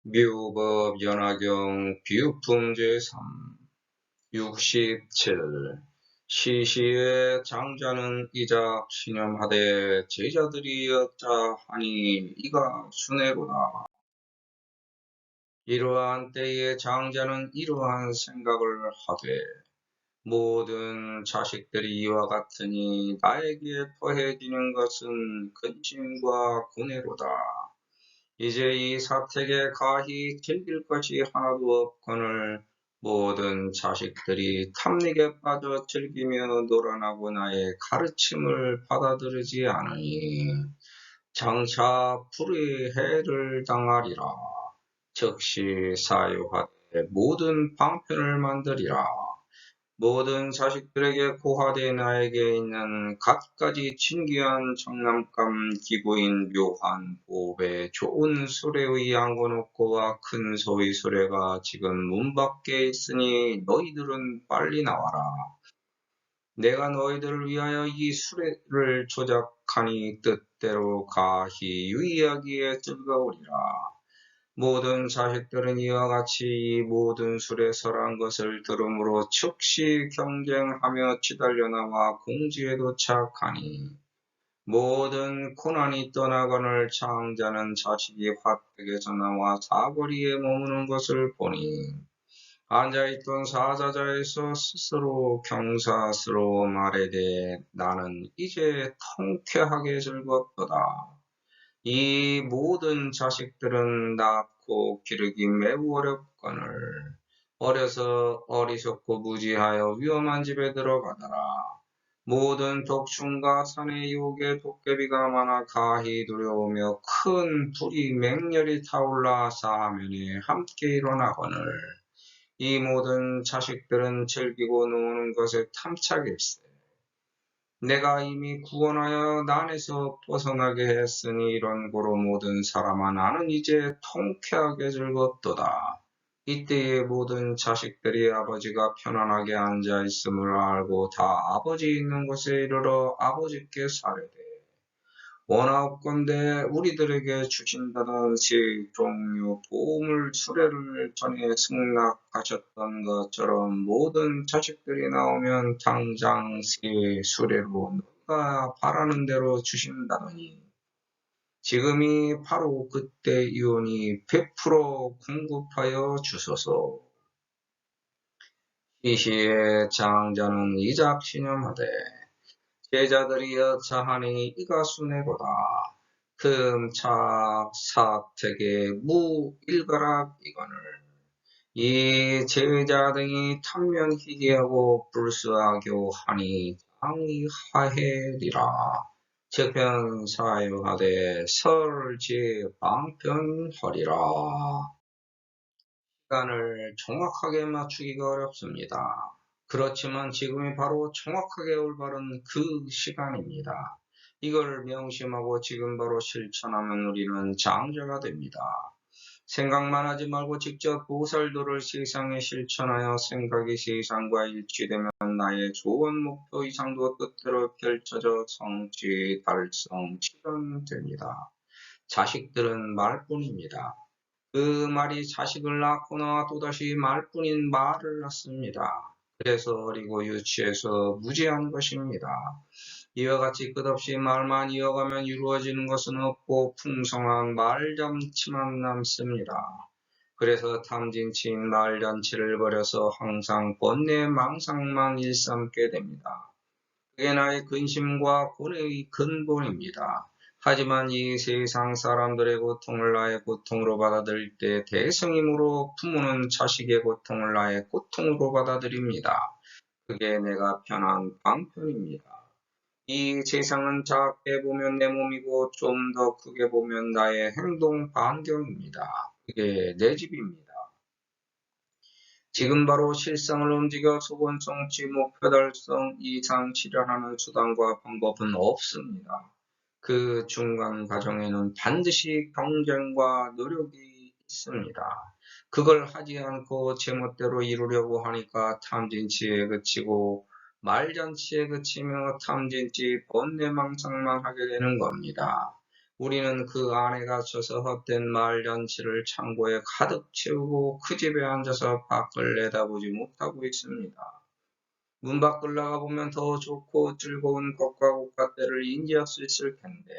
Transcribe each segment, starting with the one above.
묘법 연화경 비유품 제3 67 시시에 장자는 이작 신염하되 제자들이 여자 하니 이가 순애로다. 이러한 때에 장자는 이러한 생각을 하되 모든 자식들이 이와 같으니 나에게 더해지는 것은 근심과 고뇌로다. 이제 이 사택에 가히 즐길 것이 하나도 없거늘 모든 자식들이 탐닉에 빠져 즐기며 놀아나고 나의 가르침을 받아들이지 않으니 장차 불의 해를 당하리라. 즉시 사유하되 모든 방편을 만들이라. 모든 자식들에게 고하되 나에게 있는 갖가지 진귀한 장난감 기구인 묘한 보배 좋은 수레의 양곤옥고와 큰 소의 수레가 지금 문 밖에 있으니 너희들은 빨리 나와라. 내가 너희들을 위하여 이 수레를 조작하니 뜻대로 가히 유의하기에 즐거우리라. 모든 자식들은 이와 같이 이 모든 술에 설한 것을 들음으로 즉시 경쟁하며 치달려 나와 공지에 도착하니 모든 고난이 떠나거늘 장자는 자식이 화택에서 나와 사거리에 머무는 것을 보니 앉아있던 사자자에서 스스로 경사스러워 말하되 나는 이제 통쾌하게 즐겁도다. 이 모든 자식들은 낳고 기르기 매우 어렵거늘 어려서 어리석고 무지하여 위험한 집에 들어가더라. 모든 독충과 산의 유혹에 도깨비가 많아 가히 두려우며 큰 불이 맹렬히 타올라 사면에 함께 일어나거늘 이 모든 자식들은 즐기고 노는 것에 탐착일세. 내가 이미 구원하여 난에서 벗어나게 했으니 이런 고로 모든 사람아 나는 이제 통쾌하게 즐겁도다. 이때에 모든 자식들이 아버지가 편안하게 앉아 있음을 알고 다 아버지 있는 곳에 이르러 아버지께 사례되 원하옵건대 우리들에게 주신다는 시 종류 보물 수레를 전에 승낙하셨던 것처럼 모든 자식들이 나오면 당장 새 수레로 너가 바라는 대로 주신다더니 지금이 바로 그때이오니 100% 공급하여 주소서. 이시에 장자는 이작신염하되 제자들이 여차하니 이가 순애로다. 금차 사택의 무일가락 이거늘 이 제자 등이 탐면 희귀하고 불수하교 하니 장이 하해리라. 저편 사유하되 설지 방편허리라. 시간을 정확하게 맞추기가 어렵습니다. 그렇지만 지금이 바로 정확하게 올바른 그 시간입니다. 이걸 명심하고 지금 바로 실천하면 우리는 장자가 됩니다. 생각만 하지 말고 직접 보살도를 세상에 실천하여 생각이 세상과 일치되면 나의 좋은 목표 이상도 뜻대로 펼쳐져 성취, 달성, 실현됩니다. 자식들은 말뿐입니다. 그 말이 자식을 낳거나 또다시 말뿐인 말을 낳습니다. 그래서 어리고 유치해서 무지한 것입니다. 이와 같이 끝없이 말만 이어가면 이루어지는 것은 없고 풍성한 말잔치만 남습니다. 그래서 탐진치인 말잔치를 벌여서 항상 번뇌 망상만 일삼게 됩니다. 그게 나의 근심과 고뇌의 근본입니다. 하지만 이 세상 사람들의 고통을 나의 고통으로 받아들일 때 대승임으로 부모는 자식의 고통을 나의 고통으로 받아들입니다. 그게 내가 편한 방편입니다. 이 세상은 작게 보면 내 몸이고 좀 더 크게 보면 나의 행동 반경입니다. 그게 내 집입니다. 지금 바로 실상을 움직여 소원 성취, 목표 달성 이상 실현하는 수단과 방법은 없습니다. 그 중간 과정에는 반드시 경쟁과 노력이 있습니다. 그걸 하지 않고 제멋대로 이루려고 하니까 탐진치에 그치고 말잔치에 그치며 탐진치 번뇌망상만 하게 되는 겁니다. 우리는 그 안에 갇혀서 헛된 말잔치를 창고에 가득 채우고 그 집에 앉아서 밖을 내다보지 못하고 있습니다. 문 밖을 나가보면 더 좋고 즐거운 것과 고gat대를 인지할 수 있을 텐데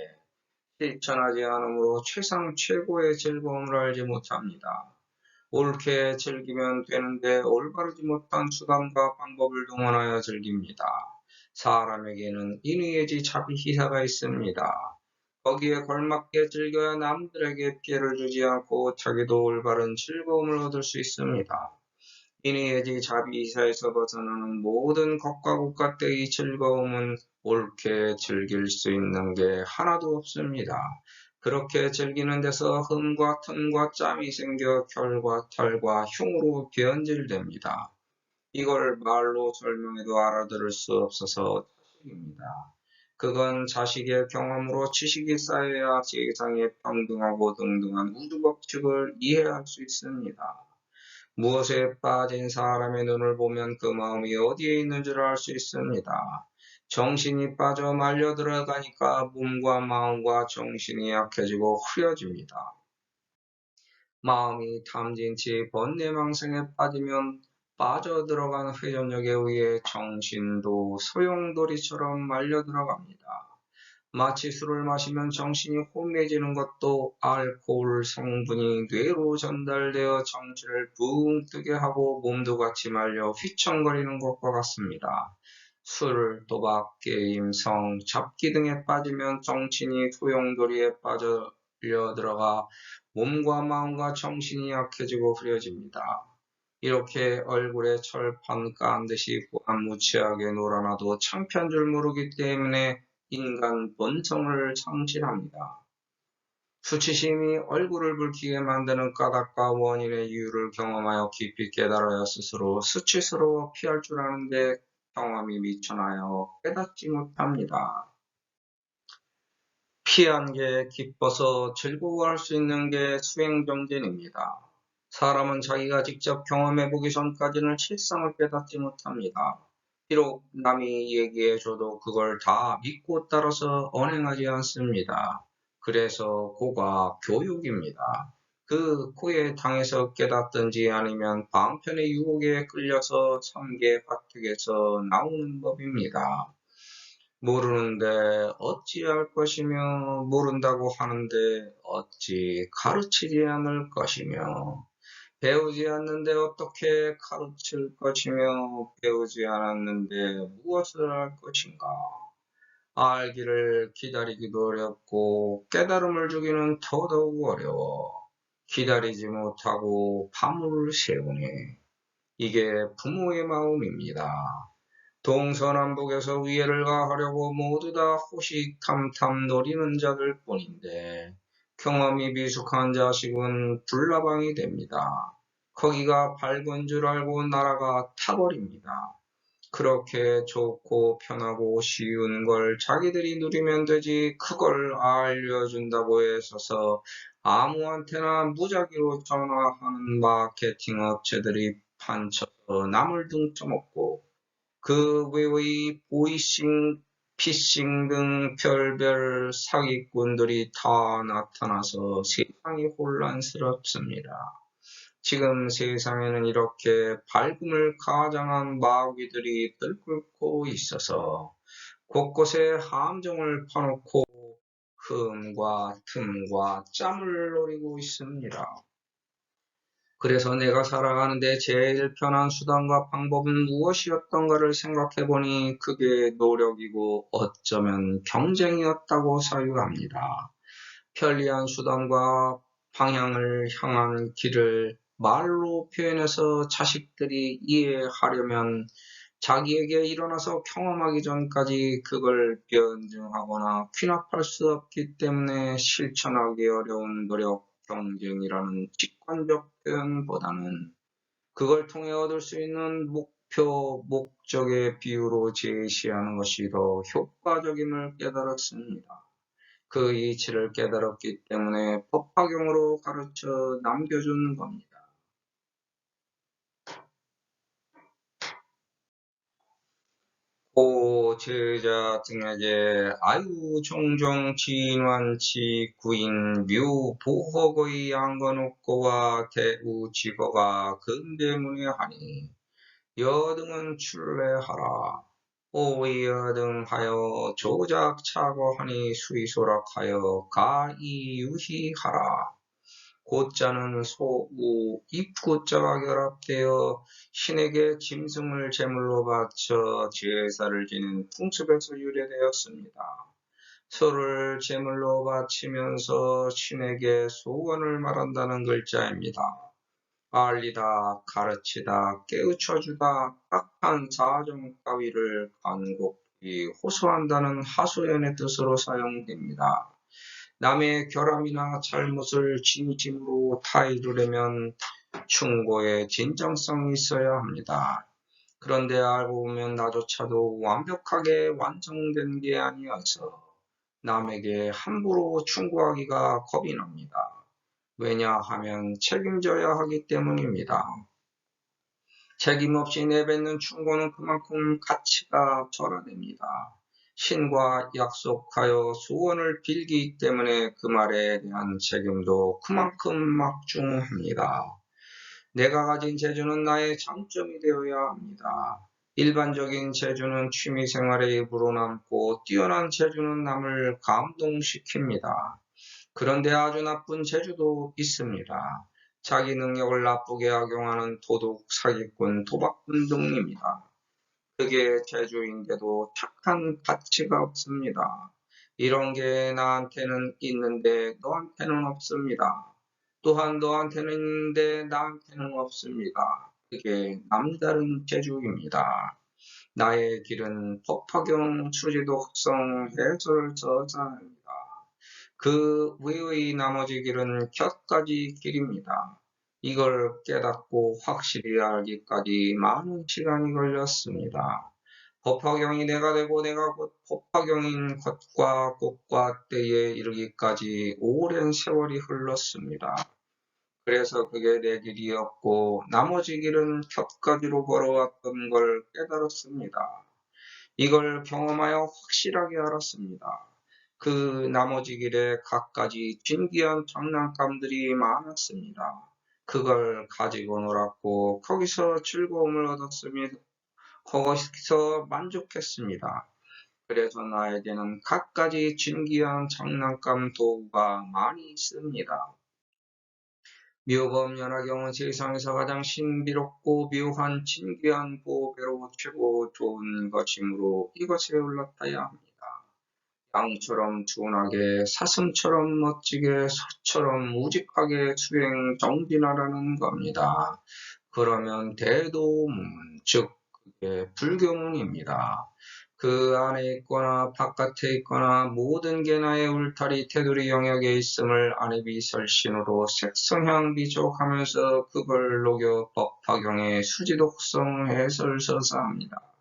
실천하지 않으므로 최상 최고의 즐거움을 알지 못합니다. 옳게 즐기면 되는데 올바르지 못한 수단과 방법을 동원하여 즐깁니다. 사람에게는 인의의지 자비희사가 있습니다. 거기에 걸맞게 즐겨야 남들에게 피해를 주지 않고 자기도 올바른 즐거움을 얻을 수 있습니다. 인의의지 자비희사에서 벗어나는 모든 것과 고gat대의 즐거움은 옳게 즐길 수 있는 게 하나도 없습니다. 그렇게 즐기는 데서 흠과 틈과 짬이 생겨 결과 탈과 흉으로 변질됩니다. 이걸 말로 설명해도 알아들을 수 없어서 자식입니다. 그건 자식의 경험으로 지식이 쌓여야 세상의 평등하고 동등한 우주 법칙을 이해할 수 있습니다. 무엇에 빠진 사람의 눈을 보면 그 마음이 어디에 있는 줄 알 수 있습니다. 정신이 빠져 말려 들어가니까 몸과 마음과 정신이 약해지고 흐려집니다. 마음이 탐진 채 번뇌망상에 빠지면 빠져들어간 회전력에 의해 정신도 소용돌이처럼 말려 들어갑니다. 마치 술을 마시면 정신이 혼미해지는 것도 알코올 성분이 뇌로 전달되어 정신을 붕 뜨게 하고 몸도 같이 말려 휘청거리는 것과 같습니다. 술, 도박, 게임, 성, 잡기 등에 빠지면 정신이 소용돌이에 빠져 들어가 몸과 마음과 정신이 약해지고 흐려집니다. 이렇게 얼굴에 철판 깐 듯이 무지하게 놀아나도 창피한 줄 모르기 때문에 인간 본성을 상실합니다. 수치심이 얼굴을 붉히게 만드는 까닭과 원인의 이유를 경험하여 깊이 깨달아야 스스로 수치스러워 피할 줄 아는데 경험이 미천하여 깨닫지 못합니다. 피한 게 기뻐서 즐거워할 수 있는 게 수행정진입니다. 사람은 자기가 직접 경험해보기 전까지는 실상을 깨닫지 못합니다. 비록 남이 얘기해줘도 그걸 다 믿고 따라서 언행하지 않습니다. 그래서 고가 교육입니다. 그 고에 당해서 깨닫든지 아니면 방편의 유혹에 끌려서 삼계 파특에서 나오는 법입니다. 모르는데 어찌할 것이며 모른다고 하는데 어찌 가르치지 않을 것이며 배우지 않는데 어떻게 가르칠 것이며 배우지 않았는데 무엇을 할 것인가. 알기를 기다리기도 어렵고 깨달음을 주기는 더더욱 어려워. 기다리지 못하고 밤을 새우니 이게 부모의 마음입니다. 동서남북에서 위해를 가하려고 모두 다 호시탐탐 노리는 자들 뿐인데 경험이 미숙한 자식은 불나방이 됩니다. 거기가 밝은 줄 알고 날아가 타버립니다. 그렇게 좋고 편하고 쉬운 걸 자기들이 누리면 되지 그걸 알려준다고 애써서 아무한테나 무작위로 전화하는 마케팅 업체들이 판쳐서 남을 등쳐먹고 그 외의 보이싱, 피싱 등 별별 사기꾼들이 다 나타나서 세상이 혼란스럽습니다. 지금 세상에는 이렇게 밝음을 가장한 마귀들이 들끓고 있어서 곳곳에 함정을 파놓고 흠과 틈과 짬을 노리고 있습니다. 그래서 내가 살아가는데 제일 편한 수단과 방법은 무엇이었던가를 생각해보니 그게 노력이고 어쩌면 경쟁이었다고 사유합니다. 편리한 수단과 방향을 향한 길을 말로 표현해서 자식들이 이해하려면 자기에게 일어나서 경험하기 전까지 그걸 변증하거나 귀납할 수 없기 때문에 실천하기 어려운 노력, 경쟁이라는 직관적 표현보다는 그걸 통해 얻을 수 있는 목표, 목적의 비유로 제시하는 것이 더 효과적임을 깨달았습니다. 그 이치를 깨달았기 때문에 법화경으로 가르쳐 남겨준 겁니다. 오 제자 등에게 아유 종종 진환치 구인 묘 보허거의 양건옥고와 대우 지거가 근대문에 하니 여등은 출래하라. 오이여등하여 조작 차거하니 수의소락하여 가이유희하라. 고자는 소우 입고자가 결합되어 신에게 짐승을 제물로 바쳐 제사를 지는 풍습에서 유래되었습니다. 소를 제물로 바치면서 신에게 소원을 말한다는 글자입니다. 알리다, 가르치다, 깨우쳐주다, 딱한 사정 따위를 간곡히 호소한다는 하소연의 뜻으로 사용됩니다. 남의 결함이나 잘못을 진심으로 타이르려면 충고의 진정성이 있어야 합니다. 그런데 알고 보면 나조차도 완벽하게 완성된 게 아니어서 남에게 함부로 충고하기가 겁이 납니다. 왜냐하면 책임져야 하기 때문입니다. 책임 없이 내뱉는 충고는 그만큼 가치가 절하됩니다. 신과 약속하여 소원을 빌기 때문에 그 말에 대한 책임도 그만큼 막중합니다. 내가 가진 재주는 나의 장점이 되어야 합니다. 일반적인 재주는 취미생활의 일부로 남고 뛰어난 재주는 남을 감동시킵니다. 그런데 아주 나쁜 재주도 있습니다. 자기 능력을 나쁘게 악용하는 도둑, 사기꾼, 도박꾼 등입니다. 그게 재주인데도 착한 가치가 없습니다. 이런 게 나한테는 있는데 너한테는 없습니다. 또한 너한테는 있는데 나한테는 없습니다. 그게 남다른 재주입니다. 나의 길은 법화경 수지독성 해설저자입니다. 그 외의 나머지 길은 곁가지 길입니다. 이걸 깨닫고 확실히 알기까지 많은 시간이 걸렸습니다. 법화경이 내가 되고 내가 곧 법화경인 것과 꽃과 때에 이르기까지 오랜 세월이 흘렀습니다. 그래서 그게 내 길이었고 나머지 길은 곁가지로 걸어왔던 걸 깨달았습니다. 이걸 경험하여 확실하게 알았습니다. 그 나머지 길에 갖가지 진귀한 장난감들이 많았습니다. 그걸 가지고 놀았고 거기서 즐거움을 얻었으며 거기서 만족했습니다. 그래서 나에게는 갖가지 진귀한 장난감 도구가 많이 있습니다. 묘법 연화경은 세상에서 가장 신비롭고 묘한 진귀한 보배로 최고 좋은 것이므로 이것에 올라타야 합니다. 양처럼 둔하게 사슴처럼 멋지게 소처럼 우직하게 수행 정진하라는 겁니다. 그러면 대도문, 즉 그게 불교문입니다. 그 안에 있거나 바깥에 있거나 모든 게 나의 울타리 테두리 영역에 있음을 안에비설신으로 색성향비족하면서 그걸 녹여 법화경의 수지독성 해설서사합니다.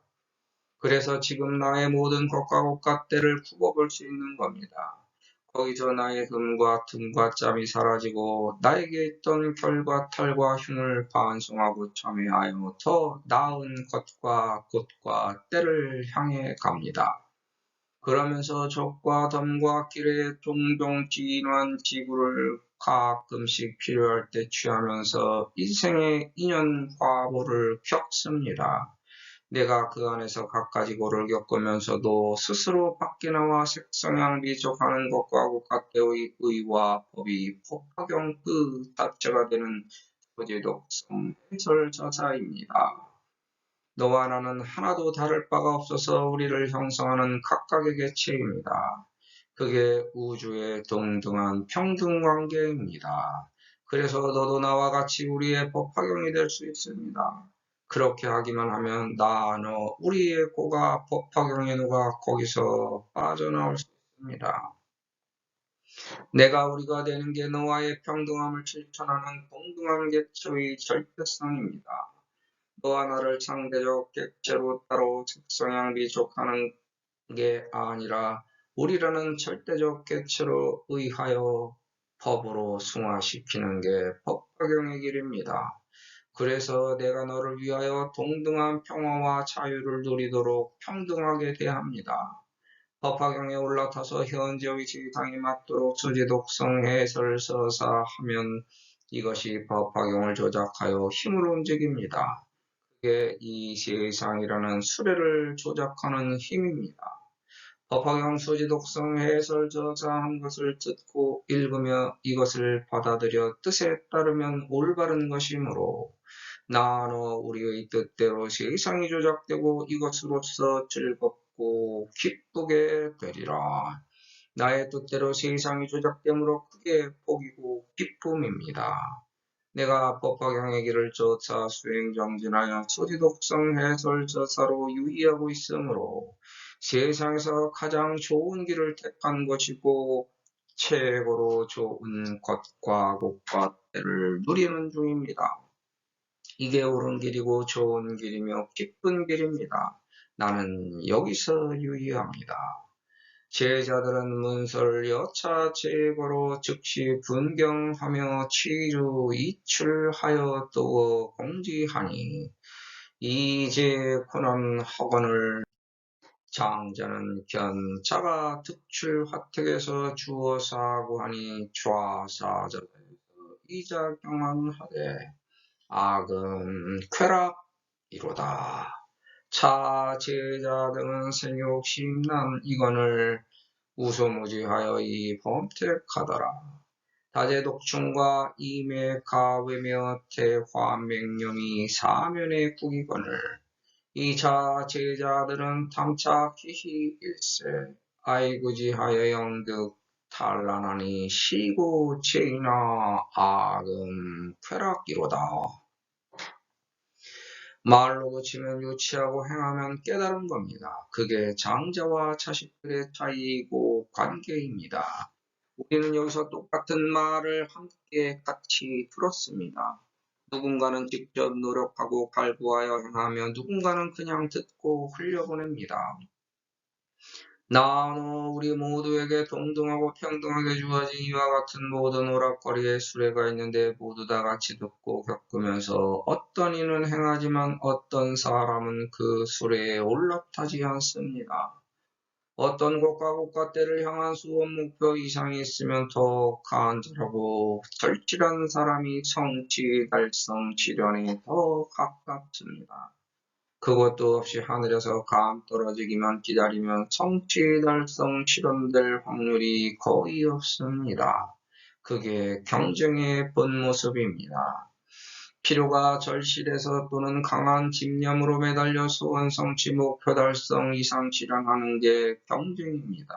그래서 지금 나의 모든 것과 것같들을 굽어볼 수 있는 겁니다. 거기서 나의 흠과 틈과 짬이 사라지고 나에게 있던 결과 탈과 흉을 반성하고 참회하여 더 나은 것과 곳과 때를 향해 갑니다. 그러면서 적과 덤과 길에 종종 진한 지구를 가끔씩 필요할 때 취하면서 인생의 인연 과보를 겪습니다. 내가 그 안에서 갖가지 고를 겪으면서도 스스로 밖에 나와 색성향비족하는 것과 국가대의 의와 법이 법화경 그 자체가 되는 소지독성 해설저자입니다. 너와 나는 하나도 다를 바가 없어서 우리를 형성하는 각각의 개체입니다. 그게 우주의 동등한 평등관계입니다. 그래서 너도 나와 같이 우리의 법화경이 될 수 있습니다. 그렇게 하기만 하면 나, 너, 우리의 고가 법화경에 녹아 거기서 빠져나올 수 있습니다. 내가 우리가 되는 게 너와의 평등함을 실천하는 동등한 개체의 절대성입니다. 너와 나를 상대적 객체로 따로 색성향비족하는 게 아니라 우리라는 절대적 개체로 의하여 법으로 승화시키는 게 법화경의 길입니다. 그래서 내가 너를 위하여 동등한 평화와 자유를 누리도록 평등하게 대합니다. 법화경에 올라타서 현지의 세상에 맞도록 수지독성 해설 서사하면 이것이 법화경을 조작하여 힘으로 움직입니다. 그게 이 세상이라는 수레를 조작하는 힘입니다. 법화경 수지독성 해설 저자한 것을 듣고 읽으며 이것을 받아들여 뜻에 따르면 올바른 것이므로 나너 우리의 뜻대로 세상이 조작되고 이것으로서 즐겁고 기쁘게 되리라. 나의 뜻대로 세상이 조작되므로 크게 복이고 기쁨입니다. 내가 법화경의 길을 조차 수행정진하여 수지독성 해설저사로 유의하고 있으므로 세상에서 가장 좋은 길을 택한 것이고 최고로 좋은 것과 복과 때를 누리는 중입니다. 이게 옳은 길이고 좋은 길이며 기쁜 길입니다. 나는 여기서 유의합니다. 제자들은 문서를 여차 제거로 즉시 분경하며 취주 이출하여 또 공지하니 이제 군원 학원을 장자는 견자가 득출 화택에서 주어 사고하니 좌사자에서 이자경한하되 악은 쾌락이로다. 차 제자 등은 생욕심난 이건을 우소무지하여 이 범택하더라. 다재독충과 임의가외며 대화맹령이 사면에 구기거늘 이차 제자들은 탐착히히 일세 아이구지하여 영득 탄란하니 시고 죄이나 악은 쾌락이로다. 말로 고치면 유치하고 행하면 깨달은 겁니다. 그게 장자와 자식들의 차이이고 관계입니다. 우리는 여기서 똑같은 말을 함께 같이 들었습니다. 누군가는 직접 노력하고 갈구하여 행하며 누군가는 그냥 듣고 흘려보냅니다. 나너 우리 모두에게 동등하고 평등하게 주어진 이와 같은 모든 오락거리의 수레가 있는데 모두 다 같이 듣고 겪으면서 어떤 이는 행하지만 어떤 사람은 그 수레에 올라타지 않습니다. 어떤 곳과 때를 향한 수원 목표 이상이 있으면 더 간절하고 절실한 사람이 성취 달성 지련에 더 가깝습니다. 그것도 없이 하늘에서 감 떨어지기만 기다리면 성취 달성 실현될 확률이 거의 없습니다. 그게 경쟁의 본 모습입니다. 필요가 절실해서 또는 강한 집념으로 매달려 소원 성취 목표 달성 이상 실현하는 게 경쟁입니다.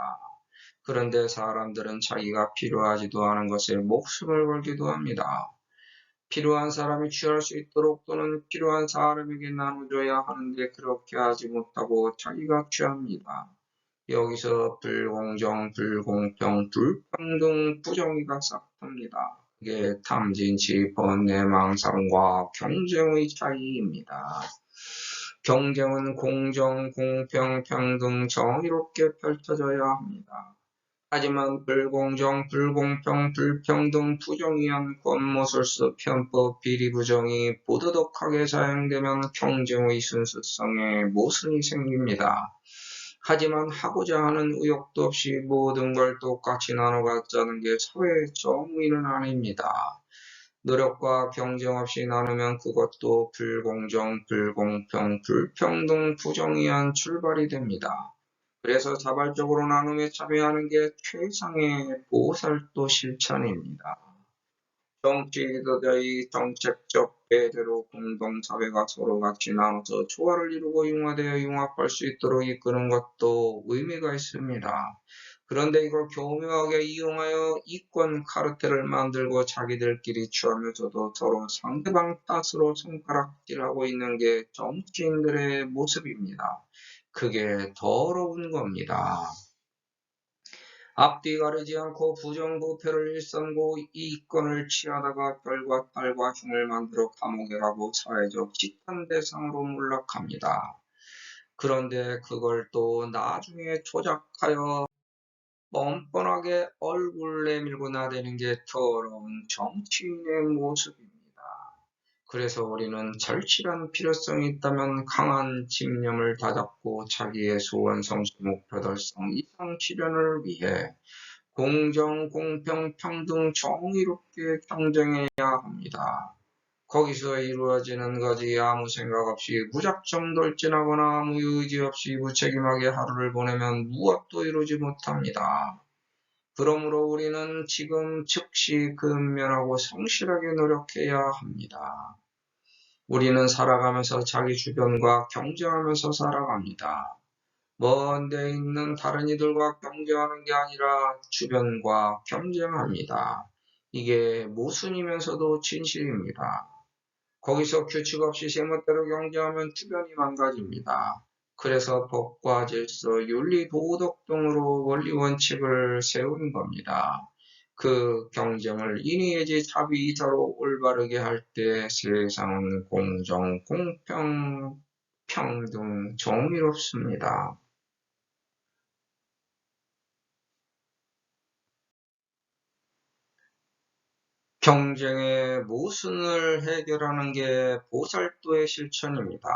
그런데 사람들은 자기가 필요하지도 않은 것에 목숨을 걸기도 합니다. 필요한 사람이 취할 수 있도록 또는 필요한 사람에게 나눠줘야 하는데 그렇게 하지 못하고 자기가 취합니다. 여기서 불공정, 불공평, 불평등, 부정의가 싹틉니다. 그게 탐진치, 번뇌, 망상과 경쟁의 차이입니다. 경쟁은 공정, 공평, 평등, 정의롭게 펼쳐져야 합니다. 하지만 불공정, 불공평, 불평등, 부정의한 권모술수, 편법, 비리, 부정이 부도덕하게 사용되면 경쟁의 순수성에 모순이 생깁니다. 하지만 하고자 하는 의욕도 없이 모든 걸 똑같이 나눠 갖자는 게 사회의 정의는 아닙니다. 노력과 경쟁 없이 나누면 그것도 불공정, 불공평, 불평등, 부정의한 출발이 됩니다. 그래서 자발적으로 나눔에 참여하는 게 최상의 보살도 실천입니다. 정치 지도자의 정책적 배제로 공동사회가 서로 같이 나눠서 조화를 이루고 융화되어 융합할 수 있도록 이끄는 것도 의미가 있습니다. 그런데 이걸 교묘하게 이용하여 이권 카르텔을 만들고 자기들끼리 취하면서도 서로 상대방 탓으로 손가락질하고 있는 게 정치인들의 모습입니다. 그게 더러운 겁니다. 앞뒤 가리지 않고 부정부패를 일삼고 이권을 취하다가 별과 딸과 흉을 만들어 감옥에 가고 사회적 집단 대상으로 몰락합니다. 그런데 그걸 또 나중에 조작하여 뻔뻔하게 얼굴 내밀고 나대는 게 더러운 정치인의 모습입니다. 그래서 우리는 절실한 필요성이 있다면 강한 집념을 다잡고 자기의 소원 성취 목표 달성 이상 실현을 위해 공정, 공평, 평등, 정의롭게 경쟁해야 합니다. 거기서 이루어지는 것이 아무 생각 없이 무작정 돌진하거나 아무 의지 없이 무책임하게 하루를 보내면 무엇도 이루지 못합니다. 그러므로 우리는 지금 즉시 근면하고 성실하게 노력해야 합니다. 우리는 살아가면서 자기 주변과 경쟁하면서 살아갑니다. 먼 데 있는 다른 이들과 경쟁하는 게 아니라 주변과 경쟁합니다. 이게 모순이면서도 진실입니다. 거기서 규칙 없이 제멋대로 경쟁하면 주변이 망가집니다. 그래서 법과 질서, 윤리, 도덕 등으로 원리 원칙을 세운 겁니다. 그 경쟁을 인의해지 자비이사로 올바르게 할 때 세상은 공정, 공평, 평등, 정의롭습니다. 경쟁의 모순을 해결하는 게 보살도의 실천입니다.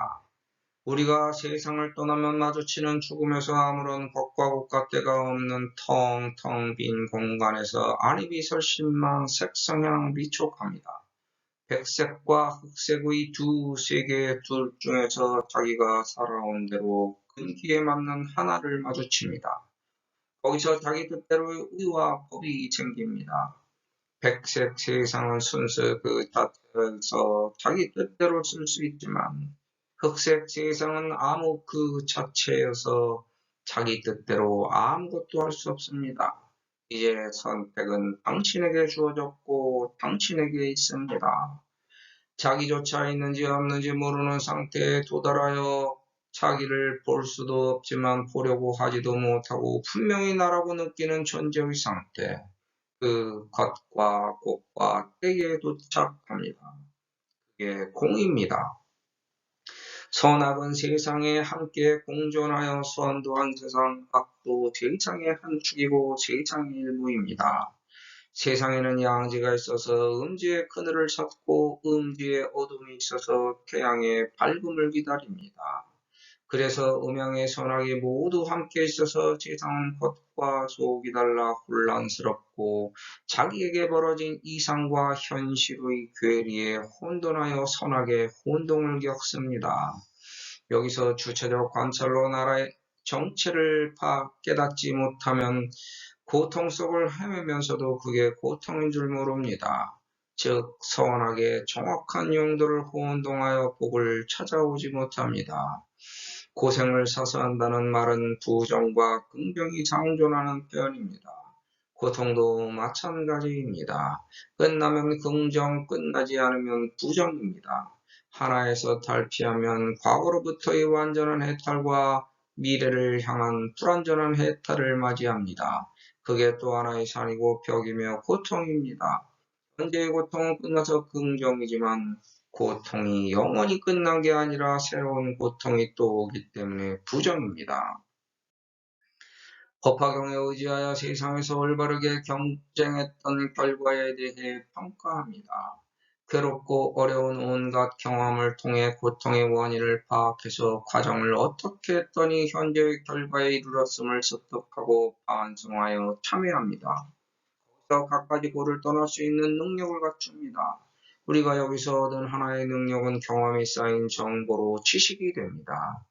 우리가 세상을 떠나면 마주치는 죽음에서 아무런 것과 고gat대가 없는 텅텅 빈 공간에서 안이비설신망 색성향 미촉합니다. 백색과 흑색의 두 세계의 둘 중에서 자기가 살아온 대로 근기에 맞는 하나를 마주칩니다. 거기서 자기 뜻대로의 의와 법이 생깁니다. 백색 세상은 순수 그 자체에서 자기 뜻대로 쓸 수 있지만 흑색 세상은 암흑 그 자체여서 자기 뜻대로 아무것도 할 수 없습니다. 이제 선택은 당신에게 주어졌고 당신에게 있습니다. 자기조차 있는지 없는지 모르는 상태에 도달하여 자기를 볼 수도 없지만 보려고 하지도 못하고 분명히 나라고 느끼는 존재의 상태. 그 겉과 꽃과 때에 도착합니다. 그게 공입니다. 선악은 세상에 함께 공존하여 선도한 세상, 악도 세상의 한 축이고 세상의 일부입니다. 세상에는 양지가 있어서 음지의 그늘을 찾고 음지의 어둠이 있어서 태양의 밝음을 기다립니다. 그래서 음양의 선악이 모두 함께 있어서 세상은 겉과 속이 달라 혼란스럽고 자기에게 벌어진 이상과 현실의 괴리에 혼돈하여 선악의 혼동을 겪습니다. 여기서 주체적 관찰로 나라의 정체를 깨닫지 못하면 고통 속을 헤매면서도 그게 고통인 줄 모릅니다. 즉 선악의 정확한 용도를 혼동하여 복을 찾아오지 못합니다. 고생을 사서한다는 말은 부정과 긍정이 상존하는 표현입니다. 고통도 마찬가지입니다. 끝나면 긍정, 끝나지 않으면 부정입니다. 하나에서 탈피하면 과거로부터의 완전한 해탈과 미래를 향한 불완전한 해탈을 맞이합니다. 그게 또 하나의 산이고 벽이며 고통입니다. 현재의 고통은 끝나서 긍정이지만 고통이 영원히 끝난 게 아니라 새로운 고통이 또 오기 때문에 부정입니다. 법화경에 의지하여 세상에서 올바르게 경쟁했던 결과에 대해 평가합니다. 괴롭고 어려운 온갖 경험을 통해 고통의 원인을 파악해서 과정을 어떻게 했더니 현재의 결과에 이르렀음을 습득하고 반성하여 참여합니다. 또 갖가지 고를 떠날 수 있는 능력을 갖춥니다. 우리가 여기서 얻은 하나의 능력은 경험이 쌓인 정보로 지식이 됩니다.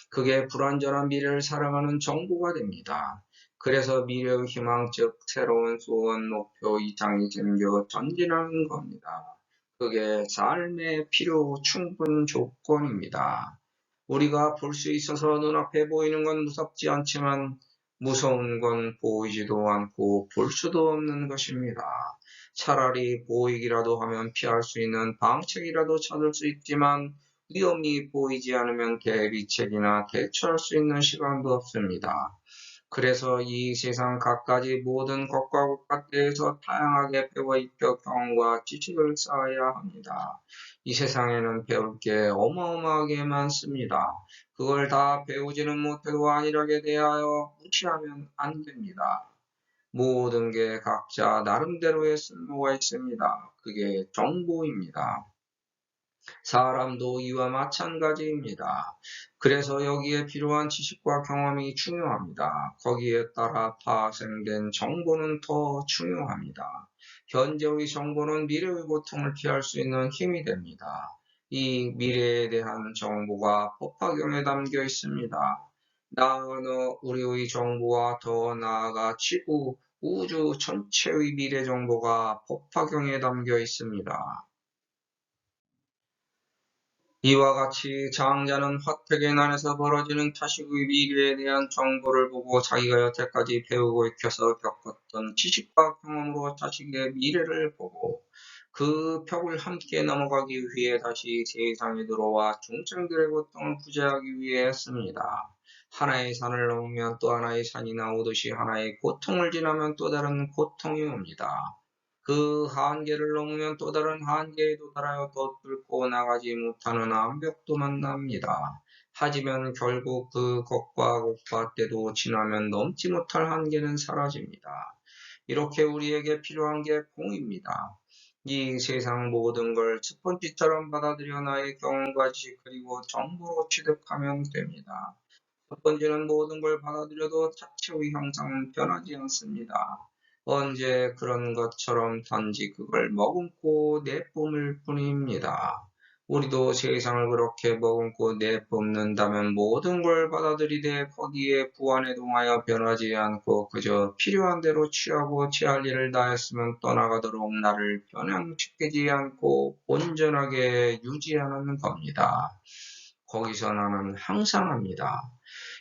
그게 불완전한 미래를 살아가는 정보가 됩니다. 그래서 미래의 희망, 즉 새로운 소원, 목표, 이상이 생겨 전진하는 겁니다. 그게 삶의 필요 충분 조건입니다. 우리가 볼 수 있어서 눈앞에 보이는 건 무섭지 않지만 무서운 건 보이지도 않고 볼 수도 없는 것입니다. 차라리 보이기라도 하면 피할 수 있는 방책이라도 찾을 수 있지만 위험이 보이지 않으면 대비책이나 대처할 수 있는 시간도 없습니다. 그래서 이 세상 갖가지 모든 것과 국가대에서 다양하게 배워 익혀 경험과 지식을 쌓아야 합니다. 이 세상에는 배울 게 어마어마하게 많습니다. 그걸 다 배우지는 못해도 안일하게 대하여 무시하면 안 됩니다. 모든 게 각자 나름대로의 쓸모가 있습니다. 그게 정보입니다. 사람도 이와 마찬가지입니다. 그래서 여기에 필요한 지식과 경험이 중요합니다. 거기에 따라 파생된 정보는 더 중요합니다. 현재의 정보는 미래의 고통을 피할 수 있는 힘이 됩니다. 이 미래에 대한 정보가 법화경에 담겨 있습니다. 나아가 우리의 정보와 더 나아가 지구, 우주 전체의 미래 정보가 법화경에 담겨 있습니다. 이와 같이 장자는 화택의 난에서 벌어지는 타식의 미래에 대한 정보를 보고 자기가 여태까지 배우고 익혀서 겪었던 지식과 경험으로 자식의 미래를 보고 그 벽을 함께 넘어가기 위해 다시 세상에 들어와 중생들의 고통을 구제하기 위해 했습니다. 하나의 산을 넘으면 또 하나의 산이 나오듯이 하나의 고통을 지나면 또 다른 고통이 옵니다. 그 한계를 넘으면 또 다른 한계에 도달하여 더 뚫고 나가지 못하는 암벽도 만납니다. 하지만 결국 그 것과 것과 때도 지나면 넘지 못할 한계는 사라집니다. 이렇게 우리에게 필요한 게 공입니다. 이 세상 모든 걸 스펀지처럼 받아들여 나의 경험과 지식 그리고 정보로 취득하면 됩니다. 첫 번째는 모든 걸 받아들여도 자체의 형상은 변하지 않습니다. 언제 그런 것처럼 단지 그걸 머금고 내뿜을 뿐입니다. 우리도 세상을 그렇게 머금고 내뿜는다면 모든 걸 받아들이되 거기에 부안해동하여 변하지 않고 그저 필요한 대로 취하고 취할 일을 다했으면 떠나가도록 나를 변형시키지 않고 온전하게 유지하는 겁니다. 거기서 나는 항상 합니다.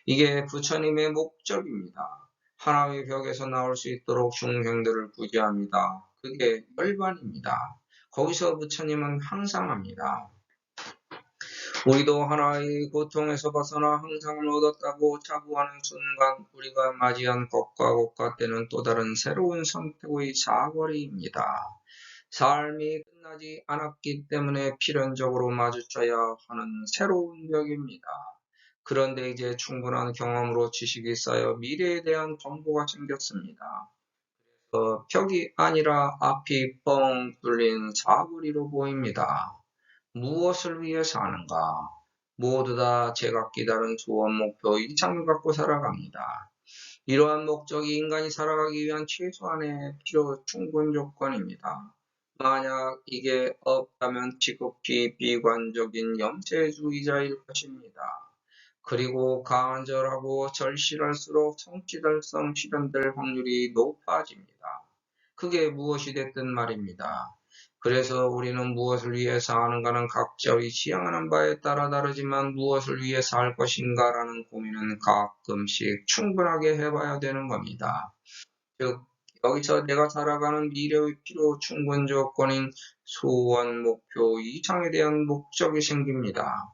이게 부처님의 목적입니다. 하나의 벽에서 나올 수 있도록 중생들을 구제합니다. 그게 열반입니다. 거기서 부처님은 항상 합니다. 우리도 하나의 고통에서 벗어나 항상을 얻었다고 자부하는 순간 우리가 맞이한 것과 것과 때는 또 다른 새로운 선택의 사거리입니다. 삶이 끝나지 않았기 때문에 필연적으로 마주쳐야 하는 새로운 벽입니다. 그런데 이제 충분한 경험으로 지식이 쌓여 미래에 대한 정보가 생겼습니다. 벽이 아니라 앞이 뻥 뚫린 사거리로 보입니다. 무엇을 위해 사는가? 모두 다 제각기 다른 소원, 목표, 이상을 갖고 살아갑니다. 이러한 목적이 인간이 살아가기 위한 최소한의 필요 충분 조건입니다. 만약 이게 없다면 지극히 비관적인 염세주의자일 것입니다. 그리고 간절하고 절실할수록 성취달성 실현될 확률이 높아집니다. 그게 무엇이 됐든 말입니다. 그래서 우리는 무엇을 위해서 하는가는 각자의 지향하는 바에 따라 다르지만 무엇을 위해서 할 것인가라는 고민은 가끔씩 충분하게 해봐야 되는 겁니다. 즉, 여기서 내가 살아가는 미래의 필요 충분 조건인 소원, 목표, 이상에 대한 목적이 생깁니다.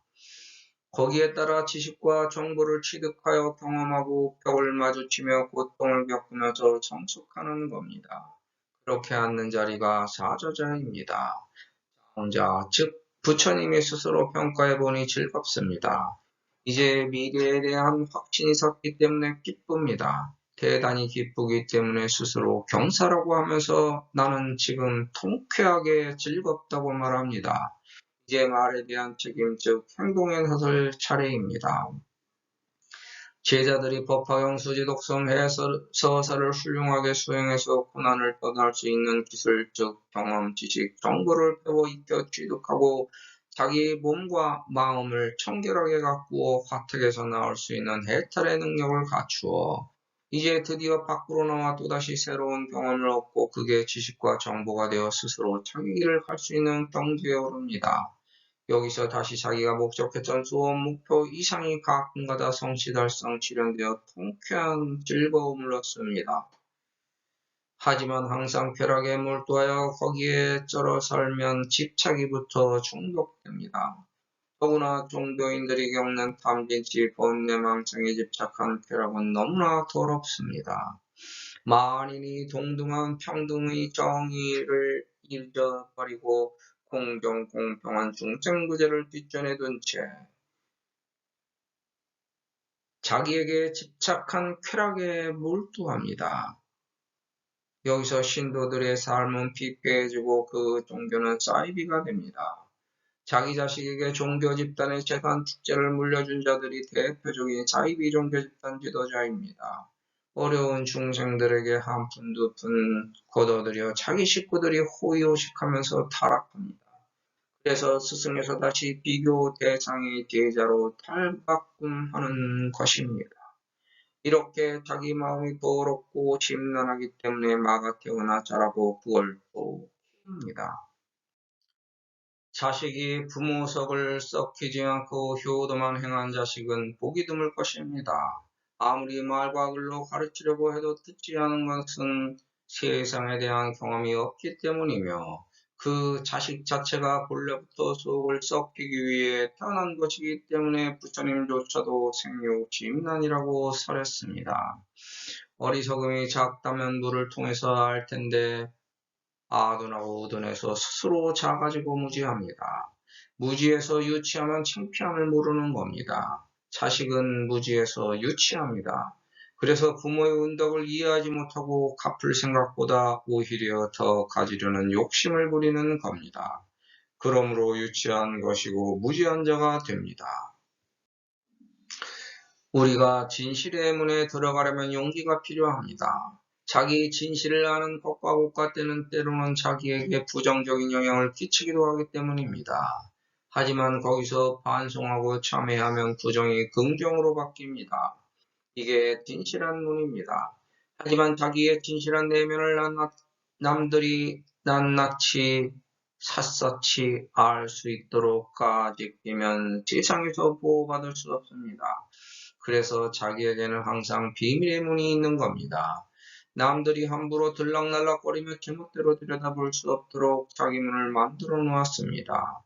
거기에 따라 지식과 정보를 취득하여 경험하고 벽을 마주치며 고통을 겪으면서 성숙하는 겁니다. 그렇게 앉는 자리가 사저자입니다. 혼자, 즉 부처님이 스스로 평가해보니 즐겁습니다. 이제 미래에 대한 확신이 섰기 때문에 기쁩니다. 대단히 기쁘기 때문에 스스로 경사라고 하면서 나는 지금 통쾌하게 즐겁다고 말합니다. 이제 말에 대한 책임, 즉 행동에 나설 차례입니다. 제자들이 법화경 수지독성 해서사를 훌륭하게 수행해서 고난을 떠날 수 있는 기술, 즉 경험, 지식, 정보를 배워 익혀 취득하고 자기 몸과 마음을 청결하게 가꾸어 화택에서 나올 수 있는 해탈의 능력을 갖추어 이제 드디어 밖으로 나와 또다시 새로운 경험을 얻고 그게 지식과 정보가 되어 스스로 자기 길을 갈 수 있는 경지에 오릅니다. 여기서 다시 자기가 목적했던 소원, 목표 이상이 가끔가다 성취달성 실현되어 통쾌한 즐거움을 얻습니다. 하지만 항상 쾌락에 몰두하여 거기에 쩔어 살면 집착이부터 중독됩니다. 더구나 종교인들이 겪는 탐진치, 번뇌, 망상에 집착한 쾌락은 너무나 더럽습니다. 만인이 동등한 평등의 정의를 잊어버리고 공정, 공평한 중생구제를 뒷전에 둔 채 자기에게 집착한 쾌락에 몰두합니다. 여기서 신도들의 삶은 피폐해지고 그 종교는 사이비가 됩니다. 자기 자식에게 종교 집단의 재산 축제를 물려준 자들이 대표적인 자의비 종교 집단 지도자입니다. 어려운 중생들에게 한 푼 두 푼 거둬들여 자기 식구들이 호의호식하면서 타락합니다. 그래서 스승에서 다시 비교 대상의 계자로 탈바꿈하는 것입니다. 이렇게 자기 마음이 더럽고 심란하기 때문에 마가 태어나 자라고 부얼도 키웁니다. 자식이 부모 석을 썩히지 않고 효도만 행한 자식은 복이 드물 것입니다. 아무리 말과 글로 가르치려고 해도 듣지 않은 것은 세상에 대한 경험이 없기 때문이며 그 자식 자체가 본래부터 속을 썩히기 위해 태어난 것이기 때문에 부처님조차도 생육심난이라고 설했습니다. 어리석음이 작다면 물을 통해서 알 텐데 아둔하고 우둔해서 스스로 작아지고 무지합니다. 무지해서 유치하면 창피함을 모르는 겁니다. 자식은 무지해서 유치합니다. 그래서 부모의 은덕을 이해하지 못하고 갚을 생각보다 오히려 더 가지려는 욕심을 부리는 겁니다. 그러므로 유치한 것이고 무지한 자가 됩니다. 우리가 진실의 문에 들어가려면 용기가 필요합니다. 자기 진실을 아는 것과 못과 때로는 자기에게 부정적인 영향을 끼치기도 하기 때문입니다. 하지만 거기서 반송하고 참회하면 부정이 긍정으로 바뀝니다. 이게 진실한 눈입니다. 하지만 자기의 진실한 내면을 남들이 낱낱이 샅샅이 알 수 있도록까지 끼면 세상에서 보호받을 수 없습니다. 그래서 자기에게는 항상 비밀의 문이 있는 겁니다. 남들이 함부로 들락날락거리며 제멋대로 들여다볼 수 없도록 자기 문을 만들어 놓았습니다.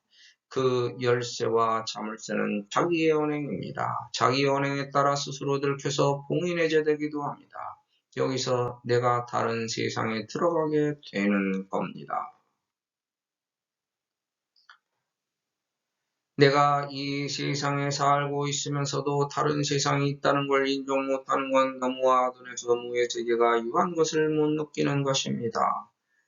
그 열쇠와 자물쇠는 자기의 언행입니다. 자기 언행에 따라 스스로 들켜서 봉인해제되기도 합니다. 여기서 내가 다른 세상에 들어가게 되는 겁니다. 내가 이 세상에 살고 있으면서도 다른 세상이 있다는 걸 인정 못하는 건 너무 아둔해서 무의 세계가 유한 것을 못 느끼는 것입니다.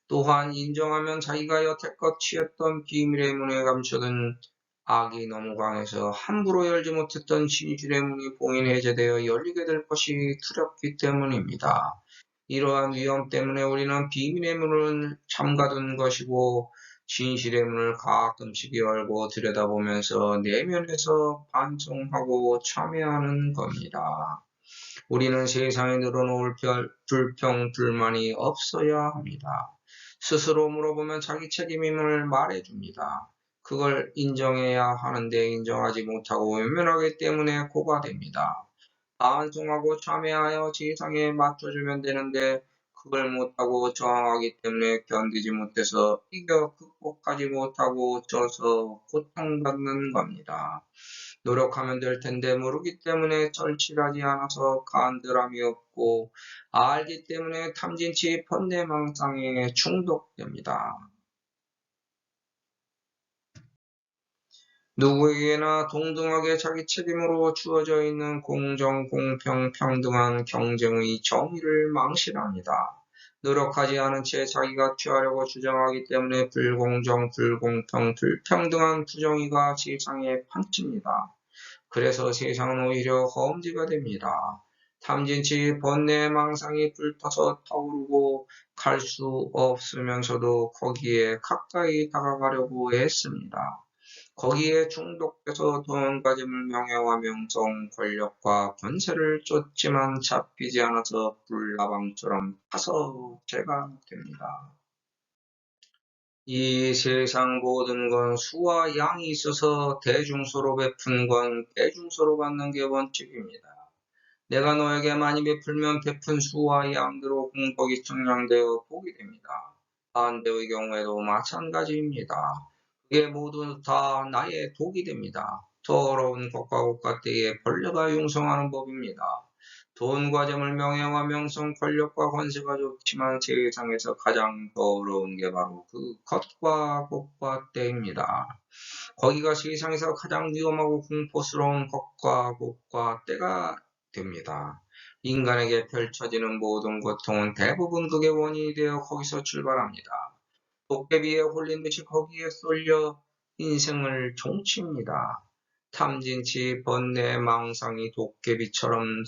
또한 인정하면 자기가 여태껏 취했던 비밀의 문에 감춰둔 악이 너무 강해서 함부로 열지 못했던 진실의 문이 봉인해제되어 열리게 될 것이 두렵기 때문입니다. 이러한 위험 때문에 우리는 비밀의 문을 잠가둔 것이고 진실의 문을 가끔씩 열고 들여다보면서 내면에서 반성하고 참여하는 겁니다. 우리는 세상에 늘어놓을 불평, 불만이 없어야 합니다. 스스로 물어보면 자기 책임임을 말해줍니다. 그걸 인정해야 하는데 인정하지 못하고 외면하기 때문에 고가 됩니다. 반성하고 참회하여 세상에 맞춰주면 되는데 그걸 못하고 저항하기 때문에 견디지 못해서 이겨 극복하지 못하고 져서 고통받는 겁니다. 노력하면 될 텐데 모르기 때문에 절실하지 않아서 간절함이 없고 알기 때문에 탐진치 번뇌망상에 중독됩니다. 누구에게나 동등하게 자기 책임으로 주어져 있는 공정, 공평, 평등한 경쟁의 정의를 망실합니다. 노력하지 않은 채 자기가 취하려고 주장하기 때문에 불공정, 불공평, 불평등한 부정의가 세상에 판칩니다. 그래서 세상은 오히려 험지가 됩니다. 탐진치 번뇌 망상이 불타서 타오르고 갈 수 없으면서도 거기에 가까이 다가가려고 했습니다. 거기에 중독돼서 돈 가짐을 명예와 명성, 권력과 권세를 쫓지만 잡히지 않아서 불나방처럼 타서 죄가 됩니다. 이 세상 모든 건 수와 양이 있어서 대중소로 베푼 건 대중소로 받는 게 원칙입니다. 내가 너에게 많이 베풀면 베푼 수와 양대로 공덕이 청량되어 복이 됩니다. 반대의 경우에도 마찬가지입니다. 그게 모두 다 나의 독이 됩니다. 더러운 것과 옷과 때에 벌레가 융성하는 법입니다. 돈과 재물, 명예와 명성, 권력과 권세가 좋지만 세상에서 가장 더러운 게 바로 그 겉과 꽃과 때입니다. 거기가 세상에서 가장 위험하고 공포스러운 겉과 꽃과 때가 됩니다. 인간에게 펼쳐지는 모든 고통은 대부분 그게 원인이 되어 거기서 출발합니다. 도깨비에 홀린 듯이 거기에 쏠려 인생을 종칩니다. 탐진치, 번뇌, 망상이 도깨비처럼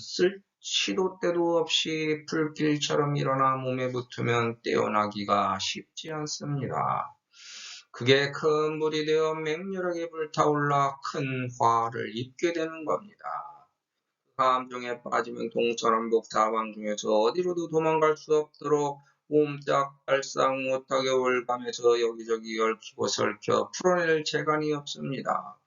시도 때도 없이 불길처럼 일어나 몸에 붙으면 떼어나기가 쉽지 않습니다. 그게 큰 불이 되어 맹렬하게 불타올라 큰 화를 입게 되는 겁니다. 감정에 빠지면 동서남북 사방 중에서 어디로도 도망갈 수 없도록 옴짝달싹 못하게 올가면서 여기저기 얽히고 설켜 풀어낼 재간이 없습니다.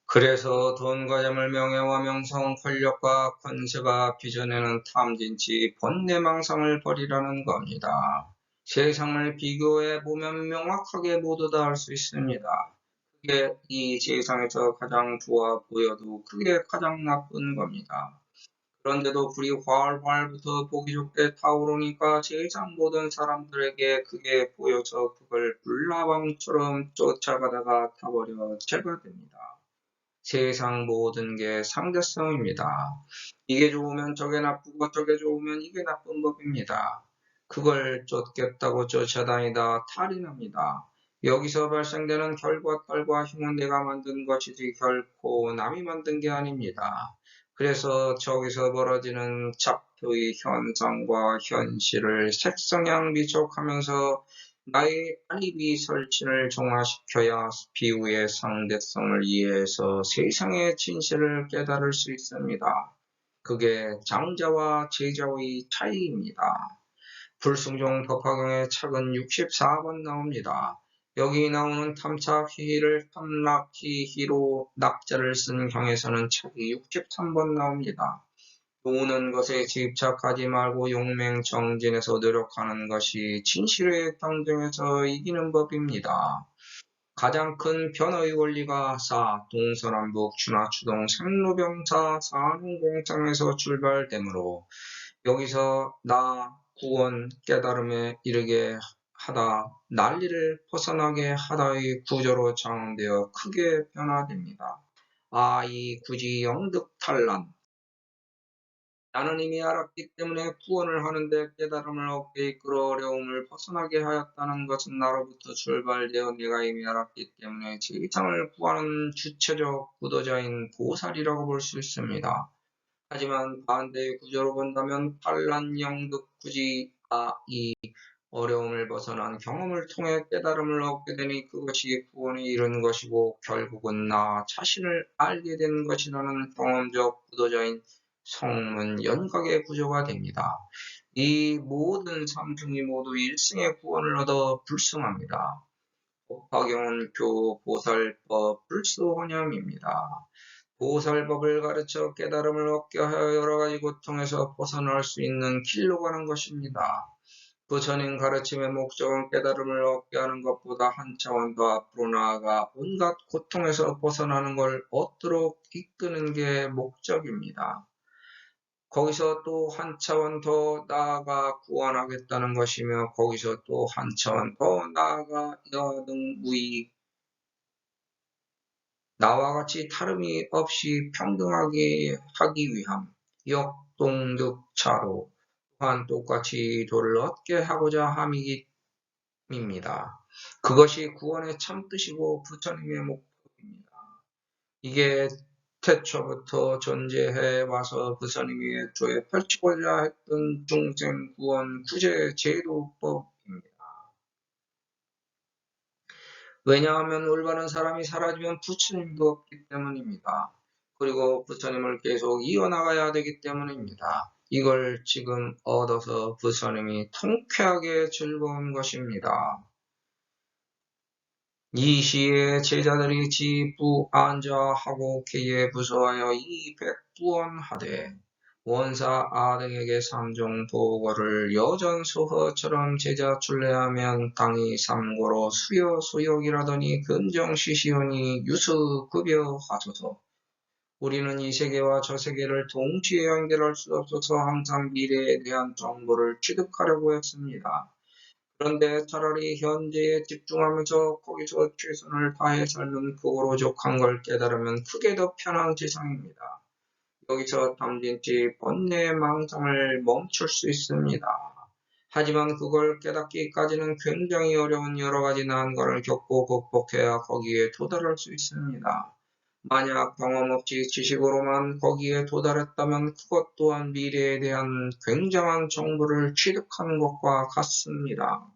그래서 돈과 재물, 명예와 명성, 권력과 권세가 빚어내는 탐진치, 번뇌망상을 버리라는 겁니다. 세상을 비교해 보면 명확하게 모두 다 알 수 있습니다. 그게 이 세상에서 가장 좋아 보여도 그게 가장 나쁜 겁니다. 그런데도 불이 활활 붙어 보기 좋게 타오르니까 세상 모든 사람들에게 그게 보여서 그걸 불나방처럼 쫓아가다가 타버려 죄가 됩니다. 세상 모든 게 상대성입니다. 이게 좋으면 저게 나쁘고 저게 좋으면 이게 나쁜 법입니다. 그걸 쫓겠다고 쫓아다니다 탈이 납니다. 여기서 발생되는 결과, 탈과 힘은 내가 만든 것이지 결코 남이 만든 게 아닙니다. 그래서 저기서 벌어지는 잡효의 현상과 현실을 색성양 비촉하면서 나의 안입이 설친을 종화시켜야 비유의 상대성을 이해해서 세상의 진실을 깨달을 수 있습니다. 그게 장자와 제자의 차이입니다. 불승종 법화경의 책은 64번 나옵니다. 여기 나오는 탐착희희를 탐락희희로 낙자를 쓴 경에서는 책이 63번 나옵니다. 노는 것에 집착하지 말고 용맹정진해서 노력하는 것이 진실의 경쟁에서 이기는 법입니다. 가장 큰 변화의 원리가 동서남북, 추나추동, 생로병사, 산후공상에서 출발되므로 여기서 나, 구원, 깨달음에 이르게 하다, 난리를 벗어나게 하다의 구조로 정되어 크게 변화됩니다. 이 굳이 영득탈란. 나는 이미 알았기 때문에 구원을 하는데 깨달음을 얻게 이끌어 어려움을 벗어나게 하였다는 것은 나로부터 출발되어 내가 이미 알았기 때문에 세상을 구하는 주체적 구도자인 보살이라고 볼 수 있습니다. 하지만 반대의 구조로 본다면 반란영득 굳이 이 어려움을 벗어난 경험을 통해 깨달음을 얻게 되니 그것이 구원에 이른 것이고 결국은 나 자신을 알게 된 것이라는 경험적 구도자인 성문 연각의 구조가 됩니다. 이 모든 삼중이 모두 일승의 구원을 얻어 불승합니다. 법화경은 교보살법 불수혼념입니다. 보살법을 가르쳐 깨달음을 얻게 하여 여러가지 고통에서 벗어날 수 있는 길로 가는 것입니다. 부처님 가르침의 목적은 깨달음을 얻게 하는 것보다 한 차원 더 앞으로 나아가 온갖 고통에서 벗어나는 걸 얻도록 이끄는 게 목적입니다. 거기서 또 한 차원 더 나아가 구원하겠다는 것이며 거기서 또 한 차원 더 나아가 여등무이 나와 같이 다름이 없이 평등하게 하기 위함 역동득차로 또한 똑같이 도를 얻게 하고자 함입니다. 그것이 구원의 참뜻이고 부처님의 목표입니다. 이게 태초부터 존재해 와서 부처님이 애초에 펼치고자 했던 중생 구원 구제 제도법입니다. 왜냐하면 올바른 사람이 사라지면 부처님도 없기 때문입니다. 그리고 부처님을 계속 이어나가야 되기 때문입니다. 이걸 지금 얻어서 부처님이 통쾌하게 즐거운 것입니다. 이 시에 제자들이 지부안자하고 계에 부서하여 이 백부원하되 원사 아등에게 삼종 도거를 여전소허처럼 제자 출래하면 당이 삼고로 수여 소역이라더니 근정시시오니 유수급여 하소서. 우리는 이 세계와 저 세계를 동시에 연결할 수 없어서 항상 미래에 대한 정보를 취득하려고 했습니다. 그런데 차라리 현재에 집중하면서 거기서 최선을 다해 살면 그 오로족한 걸 깨달으면 그게 더 편한 세상입니다. 여기서 탐진치 번뇌의 망상을 멈출 수 있습니다. 하지만 그걸 깨닫기까지는 굉장히 어려운 여러 가지 난관을 겪고 극복해야 거기에 도달할 수 있습니다. 만약 경험 없이 지식으로만 거기에 도달했다면 그것 또한 미래에 대한 굉장한 정보를 취득하는 것과 같습니다.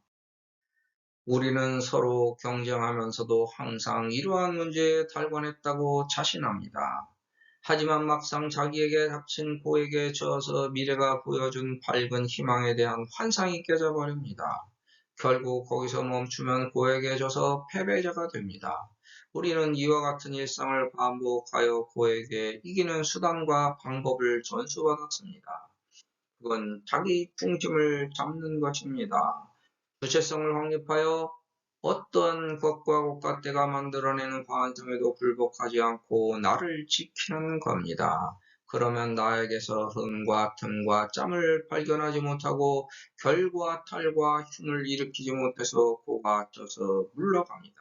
우리는 서로 경쟁하면서도 항상 이러한 문제에 달관했다고 자신합니다. 하지만 막상 자기에게 닥친 고액에 져서 미래가 보여준 밝은 희망에 대한 환상이 깨져버립니다. 결국 거기서 멈추면 고액에 져서 패배자가 됩니다. 우리는 이와 같은 일상을 반복하여 고액에 이기는 수단과 방법을 전수받았습니다. 그건 자기 중심을 잡는 것입니다. 주체성을 확립하여 어떤 것과 것같대가 만들어내는 환상에도 굴복하지 않고 나를 지키는 겁니다. 그러면 나에게서 흠과 틈과 짬을 발견하지 못하고 결과 탈과 흉을 일으키지 못해서 고가 쪄서 물러갑니다.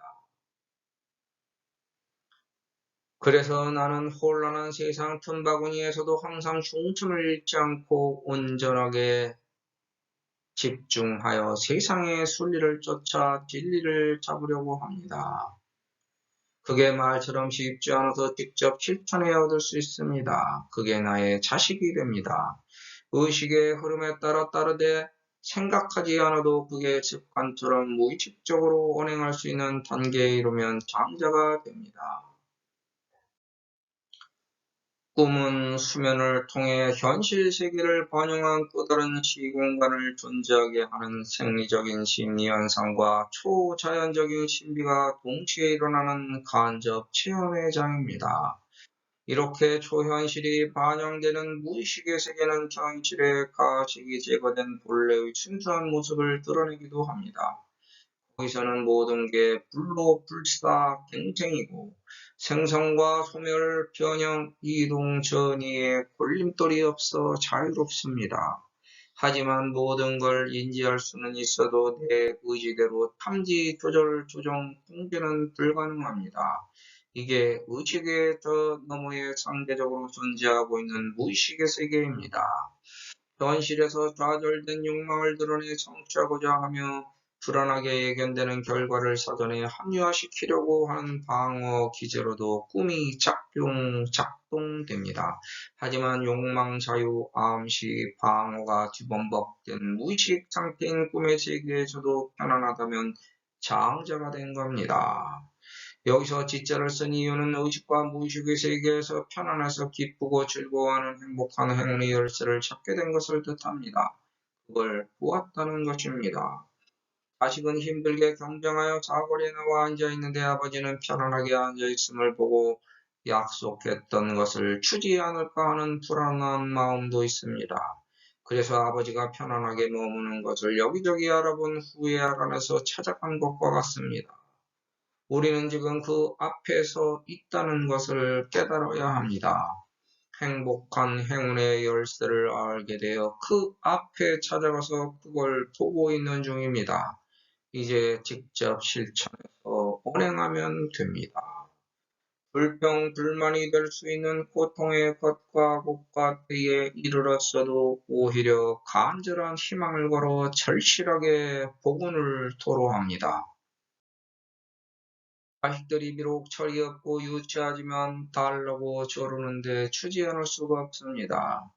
그래서 나는 혼란한 세상 틈바구니에서도 항상 중심을 잃지 않고 온전하게 집중하여 세상의 순리를 쫓아 진리를 잡으려고 합니다. 그게 말처럼 쉽지 않아서 직접 실천해 얻을 수 있습니다. 그게 나의 자식이 됩니다. 의식의 흐름에 따라 따르되 생각하지 않아도 그게 습관처럼 무의식적으로 언행할 수 있는 단계에 이르면 장자가 됩니다. 꿈은 수면을 통해 현실 세계를 반영한 또 다른 시공간을 존재하게 하는 생리적인 심리현상과 초자연적인 신비가 동시에 일어나는 간접 체험의 장입니다. 이렇게 초현실이 반영되는 무의식의 세계는 현실의 가식이 제거된 본래의 순수한 모습을 드러내기도 합니다. 거기서는 모든 게 불로 불사갱생이고 생성과 소멸, 변형, 이동, 전이에 걸림돌이 없어 자유롭습니다. 하지만 모든 걸 인지할 수는 있어도 내 의지대로 탐지, 조절, 조정, 통제는 불가능합니다. 이게 의식의 저 너머에 상대적으로 존재하고 있는 무의식의 세계입니다. 현실에서 좌절된 욕망을 드러내 성취하고자 하며 불안하게 예견되는 결과를 사전에 합리화시키려고 하는 방어 기제로도 꿈이 작동됩니다. 하지만 욕망, 자유, 암시, 방어가 뒤범벅된 무의식 상태인 꿈의 세계에서도 편안하다면 장자가 된 겁니다. 여기서 지자를 쓴 이유는 의식과 무의식의 세계에서 편안해서 기쁘고 즐거워하는 행복한 행운의 열쇠를 찾게 된 것을 뜻합니다. 그걸 보았다는 것입니다. 자식은 힘들게 경쟁하여 사거리에 나와 앉아있는데 아버지는 편안하게 앉아있음을 보고 약속했던 것을 추지 않을까 하는 불안한 마음도 있습니다. 그래서 아버지가 편안하게 머무는 것을 여기저기 알아본 후에 알아내서 찾아간 것과 같습니다. 우리는 지금 그 앞에서 있다는 것을 깨달아야 합니다. 행복한 행운의 열쇠를 알게 되어 그 앞에 찾아가서 그걸 보고 있는 중입니다. 이제 직접 실천해서 언행하면 됩니다. 불평, 불만이 될 수 있는 고통의 것과 곳과때에 이르렀어도 오히려 간절한 희망을 걸어 절실하게 복운을 토로합니다. 자식들이 비록 철이 없고 유치하지만 달라고 조르는데 주지 않을 수가 없습니다.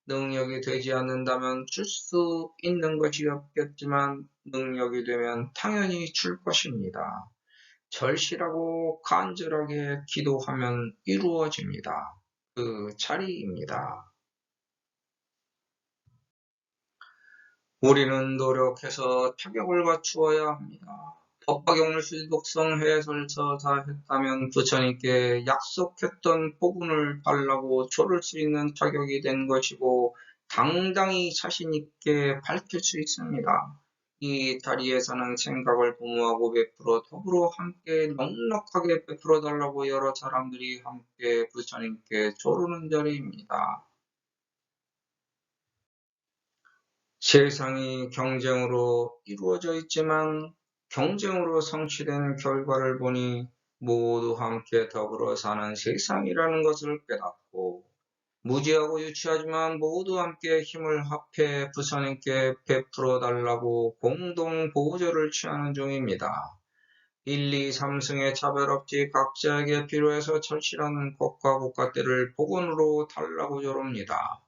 능력이 되지 않는다면 줄 수 있는 것이 없겠지만 능력이 되면 당연히 줄 것입니다. 절실하고 간절하게 기도하면 이루어집니다. 그 자리입니다. 우리는 노력해서 타격을 갖추어야 합니다. 법화경을 실독성 해설서사했다면 부처님께 약속했던 복운을 달라고 조를 수 있는 타격이 된 것이고 당당히 자신있게 밝힐 수 있습니다. 이 자리에서는 생각을 도모하고 베풀어 더불어 함께 넉넉하게 베풀어 달라고 여러 사람들이 함께 부처님께 조르는 자리입니다. 세상이 경쟁으로 이루어져 있지만 경쟁으로 성취된 결과를 보니 모두 함께 더불어 사는 세상이라는 것을 깨닫고 무지하고 유치하지만 모두 함께 힘을 합해 부처님께 베풀어 달라고 공동 보호조를 취하는 중입니다. 1, 2, 3승의 차별 없이 각자에게 필요해서 절실한 것과 국가때를 복원으로 달라고 조릅니다.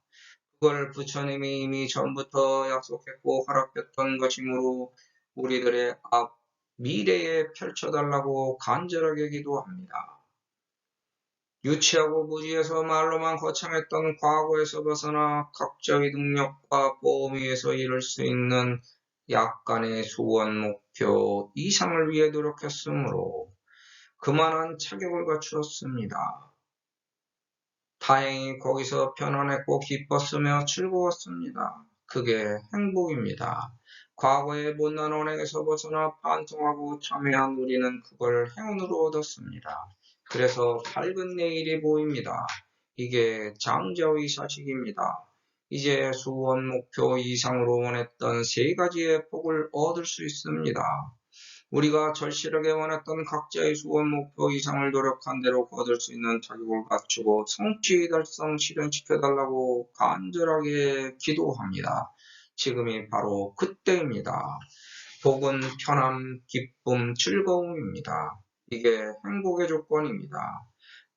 그걸 부처님이 이미 전부터 약속했고 허락했던 것이므로 우리들의 앞 미래에 펼쳐달라고 간절하게 기도합니다. 유치하고 무지해서 말로만 거창했던 과거에서 벗어나 각자의 능력과 범위에서 이룰 수 있는 약간의 소원 목표 이상을 위해 노력했으므로 그만한 자격을 갖추었습니다. 다행히 거기서 편안했고 기뻤으며 즐거웠습니다. 그게 행복입니다. 과거의 못난 언행에서 벗어나 반성하고 참회한 우리는 그걸 행운으로 얻었습니다. 그래서 밝은 내일이 보입니다. 이게 장자의 사식입니다. 이제 소원 목표 이상으로 원했던 세 가지의 복을 얻을 수 있습니다. 우리가 절실하게 원했던 각자의 소원 목표 이상을 노력한 대로 거둘 수 있는 자격을 갖추고 성취 달성 실현시켜달라고 간절하게 기도합니다. 지금이 바로 그때입니다. 복은 편함, 기쁨, 즐거움입니다. 이게 행복의 조건입니다.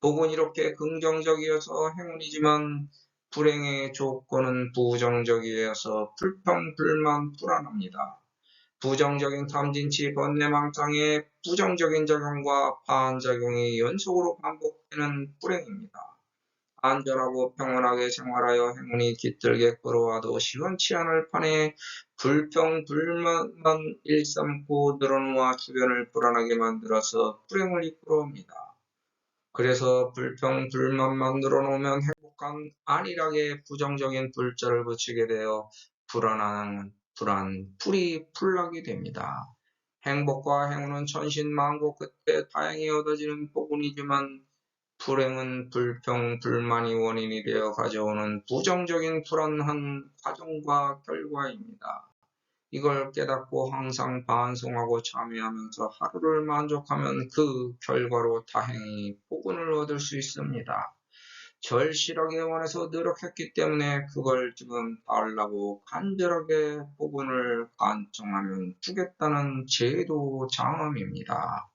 복은 이렇게 긍정적이어서 행운이지만 불행의 조건은 부정적이어서 불평불만 불안합니다. 부정적인 탐진치 번뇌망상의 부정적인 작용과 반작용이 연속으로 반복되는 불행입니다. 안전하고 평온하게 생활하여 행운이 깃들게 끌어와도 시원치 않을 판에 불평불만만 일삼고 늘어놓아 주변을 불안하게 만들어서 불행을 이끌어옵니다. 그래서 불평불만만 늘어놓으면 행복한 안일하게 부정적인 불자를 붙이게 되어 불이 풀나게 됩니다. 행복과 행운은 천신만고 끝에 다행히 얻어지는 복운이지만 불행은 불평불만이 원인이 되어 가져오는 부정적인 불안한 과정과 결과입니다. 이걸 깨닫고 항상 반성하고 참여하면서 하루를 만족하면 그 결과로 다행히 복운을 얻을 수 있습니다. 절실하게 원해서 노력했기 때문에 그걸 지금 달라고 간절하게 복운을 간청하면 주겠다는 제도 장엄입니다.